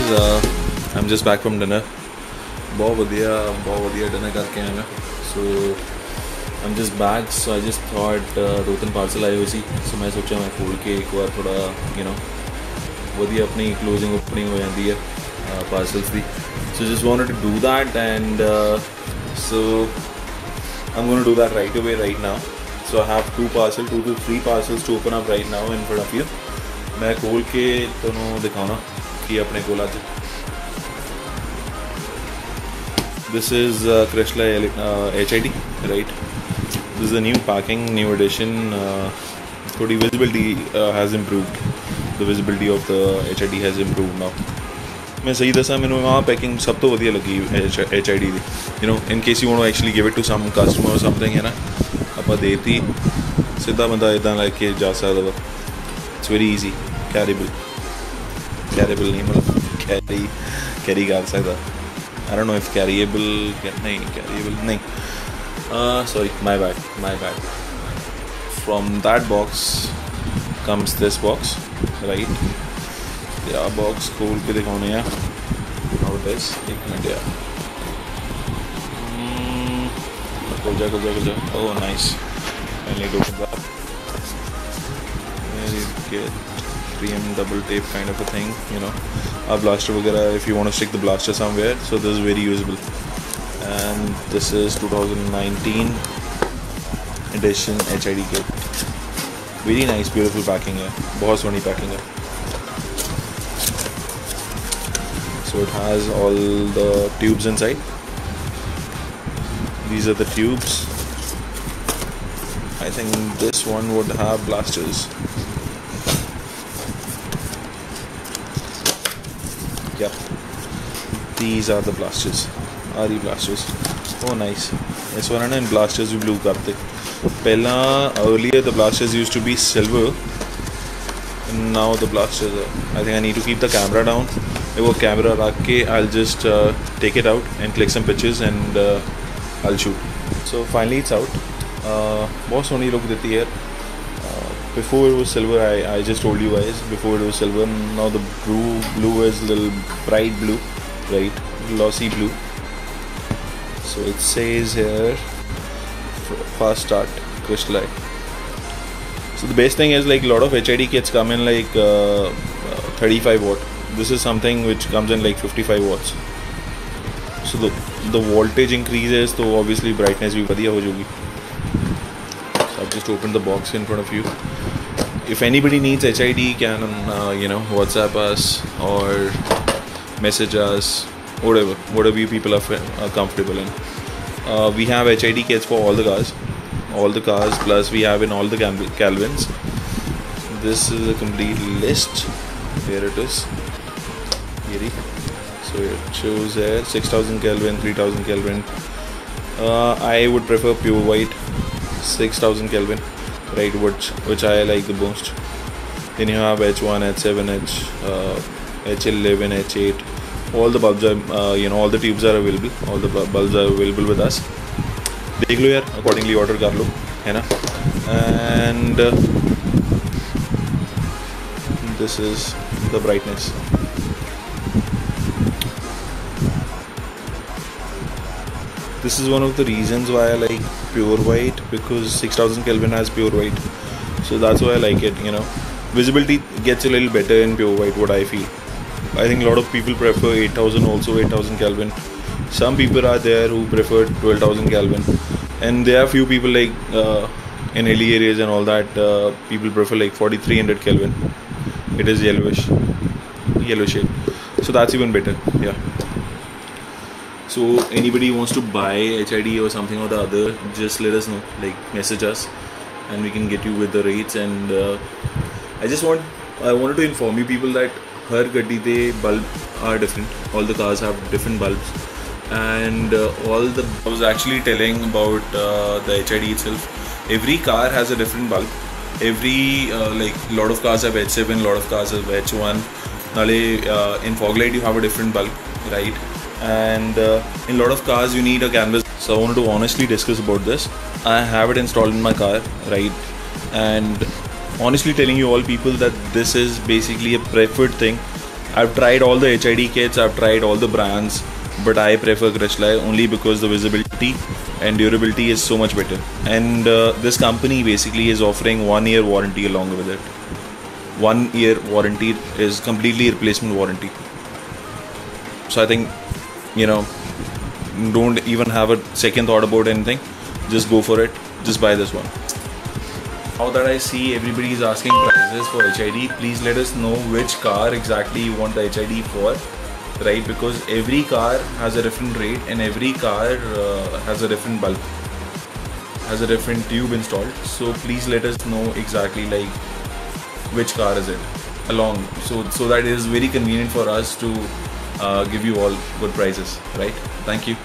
I'm just back from dinner. बहुत बढ़िया dinner करके आया मैं. So I'm just back. So I just thought दो तीन पार्सल आए हुए सी. So मैं सोचा मैं खोल के एक बार थोड़ा बढ़िया अपनी closing opening हो जाती है parcels भी. So just wanted to do that, and so I'm going to do that right away right now. So I have 2 to 3 parcels to open up right now in front of you. मैं खोल के दोनों दिखाना कि अपने खोला थे. This is Chrysler HID, right? This is a new packing, new edition. थोड़ी visibility has improved. The visibility of the HID has improved now. मैं सही दसा मैंने वहाँ पैकिंग सब तो वधिया लगी HID the. In case you want to actually give it to some customer or something है ना, ਆਪਾਂ देती सीधा बंदा इतना लेके जा सकता वा. It's very easy, carryable नहीं मतलब carry कर सकता. I don't know if carryable नहीं. Sorry, my bad. From that box comes this box, right? Yeah, box खोल के दिखाने हैं how it is. एक मिनट यार. खोल जा. Oh, nice. Finally it opens up. Very good. 3M double tape kind of a thing, a blaster वगैरह if you want to stick the blaster somewhere. So this is very usable. And this is 2019 edition HID kit. Very nice, beautiful packing है. बहुत सोहनी packing है. So it has all the tubes inside. These are the tubes. I think this one would have blasters. Yep, these are the blasters. RE blasters. Oh, nice. This one and blasters we blue करते. पहला earlier the blasters used to be silver, and now the blasters are. I think I need to keep the camera down. वो camera रख के I'll just take it out and click some pictures and I'll shoot. So finally it's out. बहुत सोहनी look देती है. Before it was silver, I just told you guys, before it was silver, now the blue is little bright blue, right, glossy blue. So it says here, fast start, Chrysler. So the best thing is like a lot of HID kits come in like 35 watt. This is something which comes in like 55 watts. So the voltage increases, so obviously brightness भी बढ़िया हो जाएगी. So I've just opened the box in front of you. If anybody needs HID, can WhatsApp us or message us, whatever you people are comfortable in. We have HID kits for all the cars, plus we have in all the Kelvins. This is a complete list. Here it is. So it shows there 6000 Kelvin, 3000 Kelvin. I would prefer pure white, 6000 Kelvin, right, which I like the most. Then you have H1, H7, H11, H8. All the bulbs are, all the tubes are available. All the bulbs are available with us. देख लो यार, accordingly order कर लो, है ना? And this is the brightness. This is one of the reasons why I like pure white, because 6000 Kelvin has pure white. So that's why I like it, Visibility gets a little better in pure white, what I feel. I think a lot of people prefer 8000 also, 8000 Kelvin. Some people are there who prefer 12,000 Kelvin. And there are few people like in hilly areas and all that, people prefer like 4300 Kelvin. It is yellow shade. So that's even better, yeah. So anybody who wants to buy HID or something or the other, just let us know, like message us, and we can get you with the rates. And I wanted to inform you people that her gaddi de bulb are different. All the cars have different bulbs, and I was actually telling about the HID itself. Every car has a different bulb. Like lot of cars have H7, lot of cars have H1. In fog light you have a different bulb, right? And in a lot of cars you need a canvas. So I wanted to honestly discuss about this. I have it installed in my car, right? And honestly telling you all people that this is basically a preferred thing I've tried all the HID kits, I've tried all the brands, but I prefer Krishlai only because the visibility and durability is so much better. And this company basically is offering 1 year warranty along with it. 1 year warranty is completely replacement warranty. So I think, you know, don't even have a second thought about anything. Just go for it. Just buy this one. Now that I see everybody is asking prices for HID, please let us know which car exactly you want the HID for, right? Because every car has a different rate and every car has a different bulb, has a different tube installed. So please let us know exactly like which car is it along, so that it is very convenient for us to give you all good prices, right? Thank you.